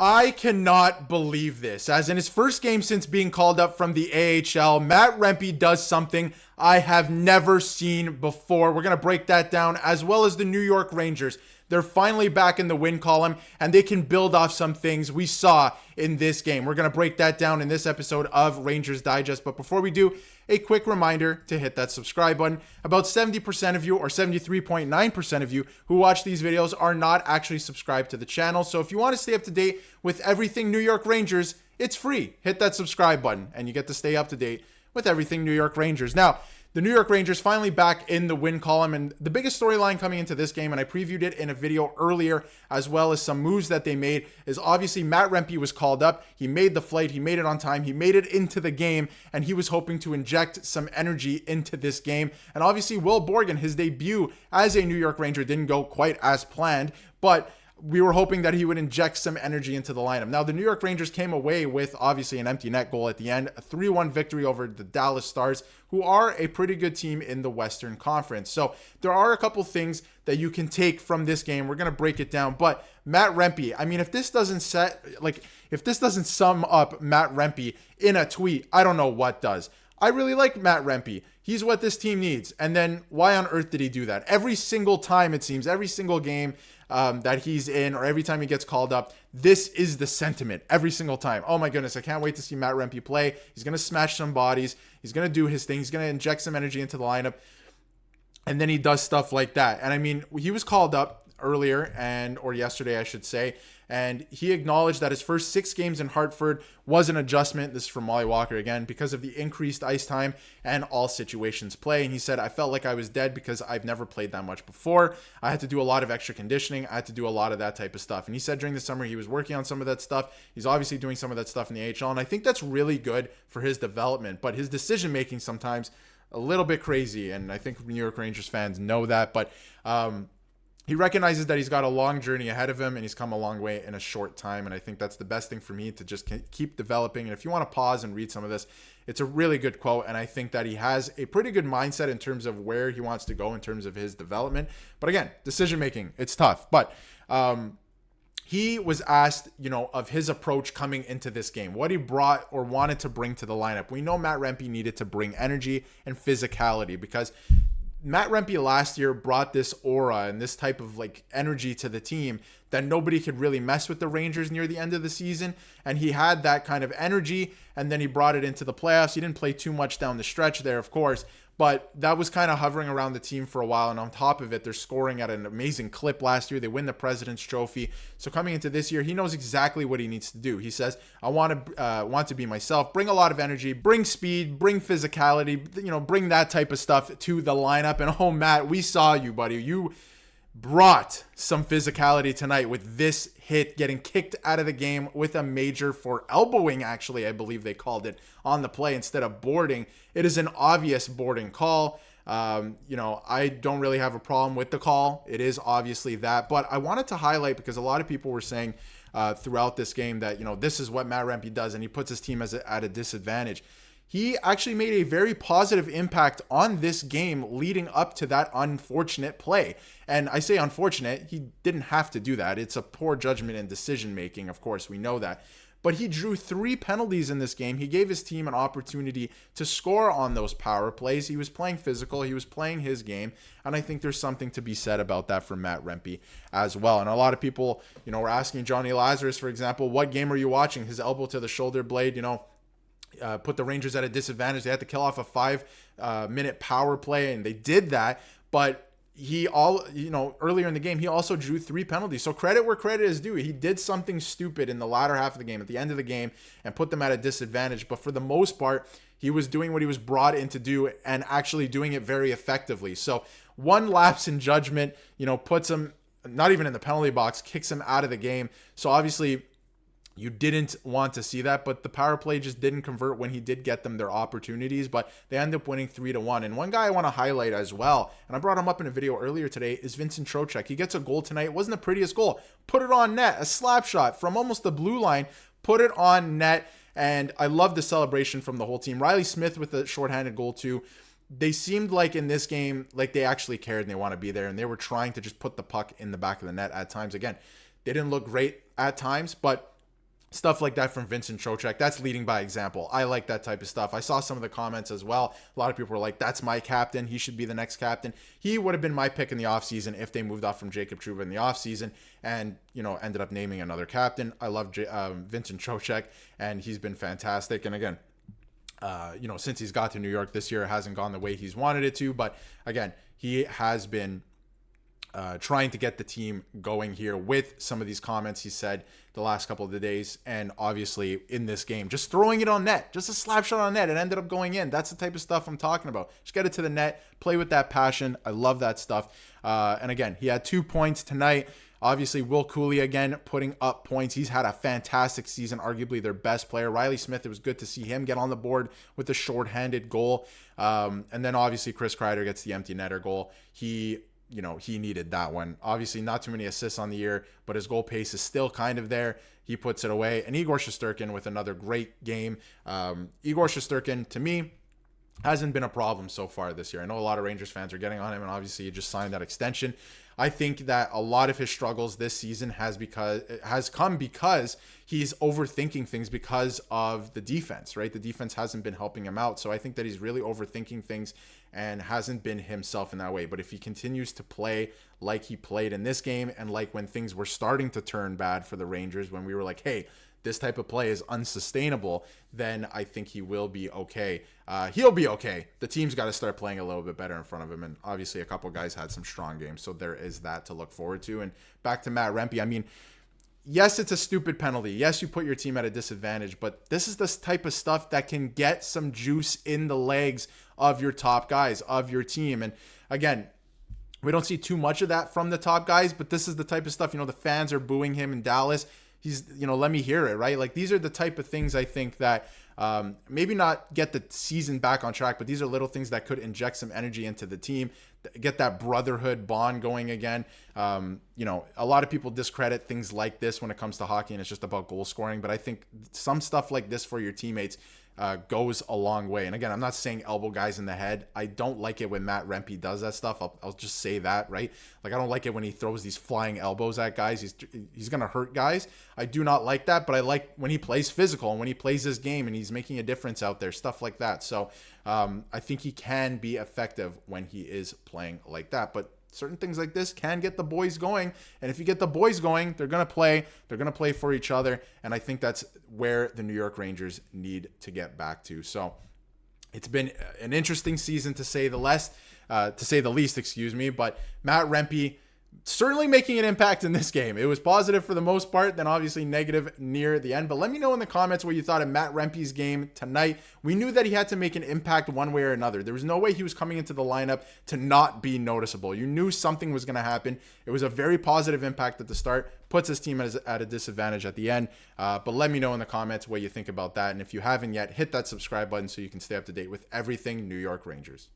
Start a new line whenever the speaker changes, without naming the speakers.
I cannot believe this. As in his first game since being called up from the AHL, Matt Rempe does something I have never seen before. We're going to break that down, as well as the New York Rangers. They're finally back in the win column, and they can build off some things we saw in this game. We're going to break that down in this episode of Rangers Digest. But before we do, a quick reminder to hit that subscribe button. About 70% of you, or 73.9% of you who watch these videos, are not actually subscribed to the channel. So if you want to stay up to date with everything New York Rangers, it's free. Hit that subscribe button, and you get to stay up to date with everything New York Rangers. Now, the New York Rangers finally back in the win column, and the biggest storyline coming into this game, and I previewed it in a video earlier, as well as some moves that they made, is obviously Matt Rempe was called up. He made the flight, he made it on time, he made it into the game, and he was hoping to inject some energy into this game. And obviously Will Borgen, his debut as a New York Ranger didn't go quite as planned, but we were hoping that he would inject some energy into the lineup. Now, the New York Rangers came away with obviously an empty net goal at the end, a 3-1 victory over the Dallas Stars, who are a pretty good team in the Western Conference. So there are a couple things that you can take from this game. We're going to break it down. But Matt Rempe, I mean, if this doesn't sum up Matt Rempe in a tweet, I don't know what does. I really like Matt Rempe. He's what this team needs. And then why on earth did he do that? Every single time, it seems, every single game that he's in, or every time he gets called up, this is the sentiment every single time. Oh my goodness, I can't wait to see Matt Rempe play. He's going to smash some bodies. He's going to do his thing. He's going to inject some energy into the lineup. And then he does stuff like that. And I mean, he was called up earlier, or yesterday, I should say, and he acknowledged that his first 6 games in Hartford was an adjustment. This is from Molly Walker again, because of the increased ice time and all situations play. And he said, I felt like I was dead because I've never played that much before. I had to do a lot of extra conditioning. I had to do a lot of that type of stuff. And he said during the summer, he was working on some of that stuff. He's obviously doing some of that stuff in the AHL. And I think that's really good for his development, but his decision making sometimes a little bit crazy. And I think New York Rangers fans know that, but, he recognizes that he's got a long journey ahead of him, and he's come a long way in a short time. And I think that's the best thing for me, to just keep developing. And if you want to pause and read some of this, it's a really good quote. And I think that he has a pretty good mindset in terms of where he wants to go in terms of his development. But again, decision-making, it's tough. But he was asked, of his approach coming into this game, what he brought or wanted to bring to the lineup. We know Matt Rempe needed to bring energy and physicality, because Matt Rempe last year brought this aura and this type of energy to the team that nobody could really mess with the Rangers near the end of the season. And he had that kind of energy, and then he brought it into the playoffs. He didn't play too much down the stretch there, of course, but that was kind of hovering around the team for a while. And on top of it, they're scoring at an amazing clip last year. They win the President's Trophy. So coming into this year, he knows exactly what he needs to do. He says, I want to be myself, bring a lot of energy, bring speed, bring physicality, bring that type of stuff to the lineup. And oh, Matt, we saw you, buddy. You brought some physicality tonight with this hit, getting kicked out of the game with a major for elbowing, actually, I believe they called it on the play instead of boarding. It is an obvious boarding call. I don't really have a problem with the call. It is obviously that, but I wanted to highlight, because a lot of people were saying throughout this game that, this is what Matt Rempe does, and he puts his team at a disadvantage. He actually made a very positive impact on this game leading up to that unfortunate play. And I say unfortunate, he didn't have to do that. It's a poor judgment and decision making, of course, we know that. But he drew 3 penalties in this game. He gave his team an opportunity to score on those power plays. He was playing physical. He was playing his game. And I think there's something to be said about that for Matt Rempe as well. And a lot of people, were asking Johnny Lazarus, for example, what game are you watching? His elbow to the shoulder blade, put the Rangers at a disadvantage. They had to kill off a 5-minute power play, and they did that. But earlier in the game, he also drew 3 penalties. So credit where credit is due. He did something stupid in the latter half of the game, at the end of the game, and put them at a disadvantage. But for the most part, he was doing what he was brought in to do, and actually doing it very effectively. So one lapse in judgment, puts him not even in the penalty box, kicks him out of the game. So obviously, you didn't want to see that, but the power play just didn't convert when he did get them their opportunities, but they end up winning 3-1. And one guy I want to highlight as well, and I brought him up in a video earlier today, is Vincent Trocheck. He gets a goal tonight. It wasn't the prettiest goal. Put it on net, a slap shot from almost the blue line, put it on net, and I love the celebration from the whole team. Riley Smith with a shorthanded goal too. They seemed like in this game, like they actually cared and they want to be there, and they were trying to just put the puck in the back of the net at times. Again, they didn't look great at times, but Stuff like that from Vincent Trocheck. That's leading by example. I like that type of stuff. I saw some of the comments as well. A lot of people were like, that's my captain. He should be the next captain. He would have been my pick in the offseason if they moved off from Jacob Trouba in the offseason and, ended up naming another captain. I love Vincent Trocheck, and he's been fantastic. And again, since he's got to New York this year, it hasn't gone the way he's wanted it to. But again, he has been trying to get the team going here with some of these comments he said the last couple of the days. And obviously in this game, just throwing it on net, just a slap shot on net. It ended up going in. That's the type of stuff I'm talking about. Just get it to the net, play with that passion. I love that stuff. And again, he had 2 points tonight. Obviously, Will Cooley again putting up points. He's had a fantastic season, arguably their best player. Riley Smith, it was good to see him get on the board with the shorthanded goal. And then obviously Chris Kreider gets the empty netter goal. He needed that one. Obviously, not too many assists on the year, but his goal pace is still kind of there. He puts it away. And Igor Shesterkin with another great game. Igor Shesterkin, to me, hasn't been a problem so far this year. I know a lot of Rangers fans are getting on him, and obviously he just signed that extension. I think that a lot of his struggles this season has come because he's overthinking things because of the defense, right? The defense hasn't been helping him out. So I think that he's really overthinking things and hasn't been himself in that way. But if he continues to play like he played in this game, and like when things were starting to turn bad for the Rangers, when we were like, hey, this type of play is unsustainable, then I think he will be okay. He'll be okay. The team's got to start playing a little bit better in front of him. And obviously a couple guys had some strong games. So there is that to look forward to. And back to Matt Rempe. I mean, yes, it's a stupid penalty. Yes, you put your team at a disadvantage. But this is the type of stuff that can get some juice in the legs of your top guys, of your team. And again, we don't see too much of that from the top guys. But this is the type of stuff, the fans are booing him in Dallas. He's, let me hear it, right? Like, these are the type of things I think that maybe not get the season back on track, but these are little things that could inject some energy into the team, get that brotherhood bond going again. A lot of people discredit things like this when it comes to hockey, and it's just about goal scoring. But I think some stuff like this for your teammates goes a long way. And again, I'm not saying elbow guys in the head. I don't like it when Matt Rempe does that stuff. I'll just say that, right? Like, I don't like it when he throws these flying elbows at guys. He's going to hurt guys. I do not like that, but I like when he plays physical and when he plays his game and he's making a difference out there, stuff like that. So I think he can be effective when he is playing like that. But certain things like this can get the boys going. And if you get the boys going, they're going to play. They're going to play for each other. And I think that's where the New York Rangers need to get back to. So it's been an interesting season to say the least, excuse me. But Matt Rempe certainly making an impact in this game. It was positive for the most part, then obviously negative near the end. But let me know in the comments what you thought of Matt Rempe's game tonight. We knew that he had to make an impact one way or another. There was no way he was coming into the lineup to not be noticeable. You knew something was going to happen. It was a very positive impact at the start, puts his team at a disadvantage at the end. But let me know in the comments what you think about that. And if you haven't yet, hit that subscribe button so you can stay up to date with everything New York Rangers.